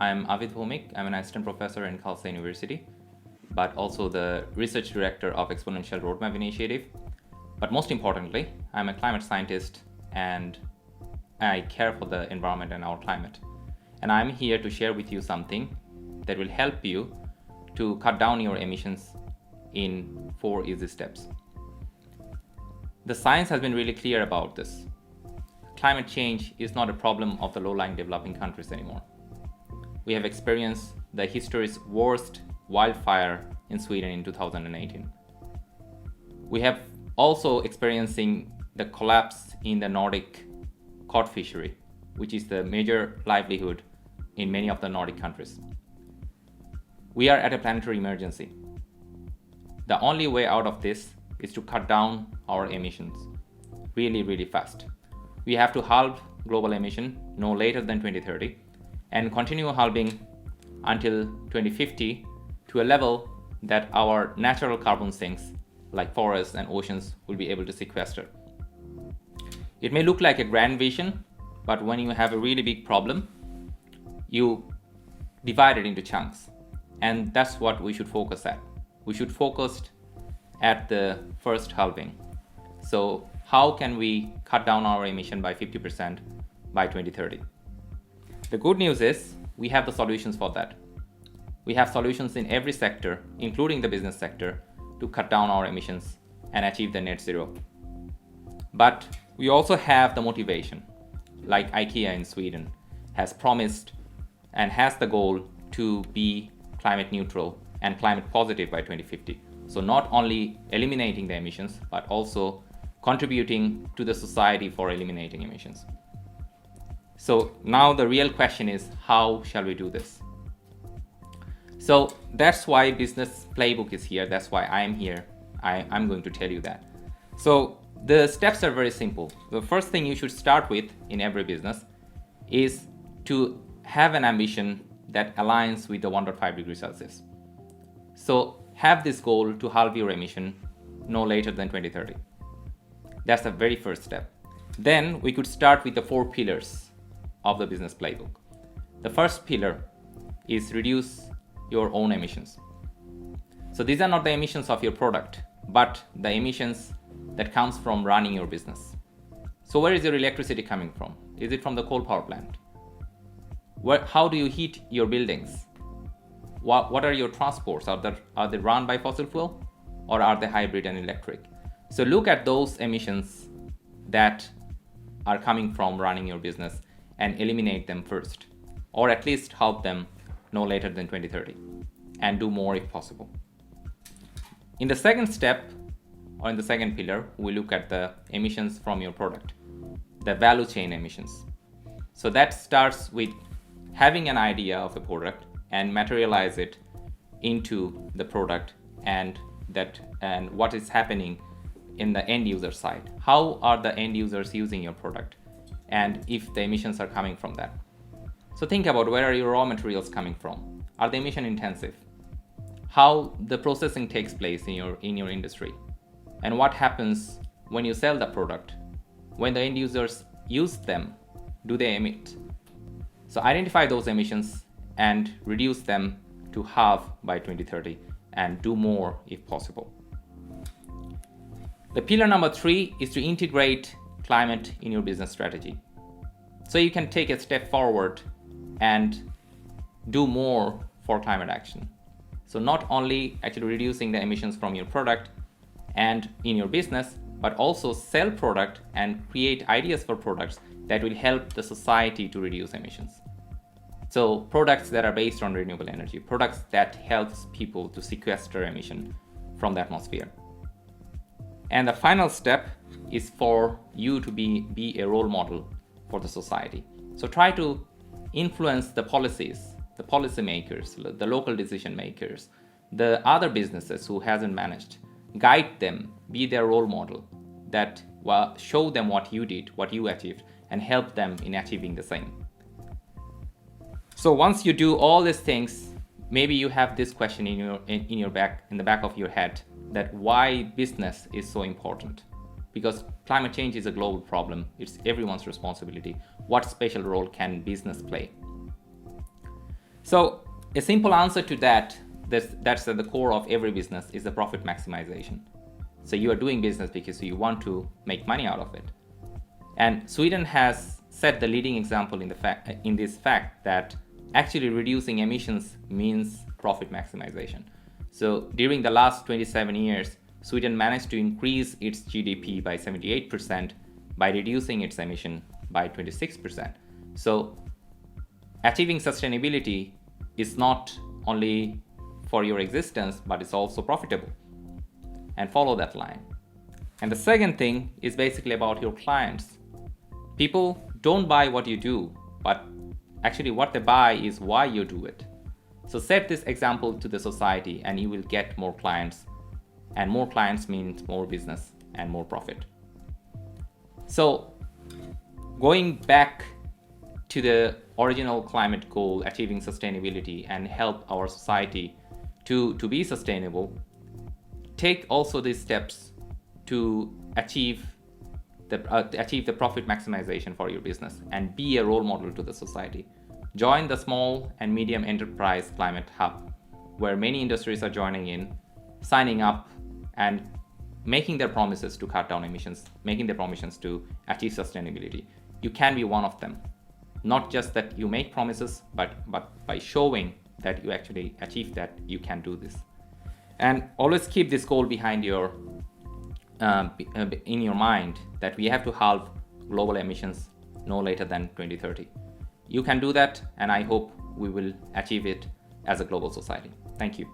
I'm Avit Bwowmik. I'm an assistant professor in Khalsa University, but also the research director of Exponential Roadmap Initiative. But most importantly, I'm a climate scientist and I care for the environment and our climate. And I'm here to share with you something that will help you to cut down your emissions in 4 easy steps. The science has been really clear about this. Climate change is not a problem of the low-lying developing countries anymore. We have experienced the history's worst wildfire in Sweden in 2018. We have also experiencing the collapse in the Nordic cod fishery, which is the major livelihood in many of the Nordic countries. We are at a planetary emergency. The only way out of this is to cut down our emissions really fast. We have to halve global emission no later than 2030 and continue halving until 2050 to a level that our natural carbon sinks like forests and oceans will be able to sequester. It may look like a grand vision, but when you have a really big problem, you divide it into chunks. And that's what we should focus at. We should focus at the first halving. So how can we cut down our emission by 50% by 2030? The good news is we have the solutions for that. We have solutions in every sector, including the business sector, to cut down our emissions and achieve the net zero. But we also have the motivation, like IKEA in Sweden has promised and has the goal to be climate neutral and climate positive by 2050. So not only eliminating the emissions, but also contributing to the society for eliminating emissions. So now the real question is, how shall we do this? So that's why Business Playbook is here. That's why I'm here. I'm going to tell you that. So the steps are very simple. The first thing you should start with in every business is to have an ambition that aligns with the 1.5 degrees Celsius. So have this goal to halve your emission no later than 2030. That's the very first step. Then we could start with the 4 pillars of the Business Playbook. The first pillar is reduce your own emissions. So these are not the emissions of your product, but the emissions that comes from running your business. So where is your electricity coming from? Is it from the coal power plant? How do you heat your buildings? What are your transports? Are they run by fossil fuel or are they hybrid and electric? So look at those emissions that are coming from running your business and eliminate them first, or at least halve them no later than 2030 and do more if possible. In the second step, or in the second pillar, we look at the emissions from your product, the value chain emissions. So that starts with having an idea of a product and materialize it into the product and what is happening in the end user side. How are the end users using your product? And if the emissions are coming from that. So think about where are your raw materials coming from? Are they emission intensive? How the processing takes place in your industry? And what happens when you sell the product? When the end users use them, do they emit? So identify those emissions and reduce them to half by 2030 and do more if possible. The pillar number 3 is to integrate climate in your business strategy. So you can take a step forward and do more for climate action. So not only actually reducing the emissions from your product and in your business, but also sell product and create ideas for products that will help the society to reduce emissions. So products that are based on renewable energy, products that helps people to sequester emission from the atmosphere. And the final step is for you to be a role model for the society. So try to influence the policies, the policymakers, the local decision makers, the other businesses who hasn't managed. Guide them, be their role model, that show them what you did, what you achieved, and help them in achieving the same. So once you do all these things, maybe you have this question in the back of your head, that why business is so important. Because climate change is a global problem, it's everyone's responsibility. What special role can business play? So a simple answer to that's at the core of every business, is the profit maximization. So you are doing business because you want to make money out of it. And Sweden has set the leading example in this fact that actually reducing emissions means profit maximization. So during the last 27 years, Sweden managed to increase its GDP by 78% by reducing its emission by 26%. So achieving sustainability is not only for your existence, but it's also profitable. And follow that line. And the second thing is basically about your clients. People don't buy what you do, but actually what they buy is why you do it. So set this example to the society and you will get more clients, and more clients means more business and more profit. So going back to the original climate goal, achieving sustainability and help our society to be sustainable, take also these steps to achieve the profit maximization for your business and be a role model to the society. Join the small and medium enterprise climate hub, where many industries are joining in, signing up and making their promises to cut down emissions, making their promises to achieve sustainability. You can be one of them. Not just that you make promises, but by showing that you actually achieve that, you can do this. And always keep this goal behind your in your mind, that we have to halve global emissions no later than 2030. You can do that, and I hope we will achieve it as a global society. Thank you.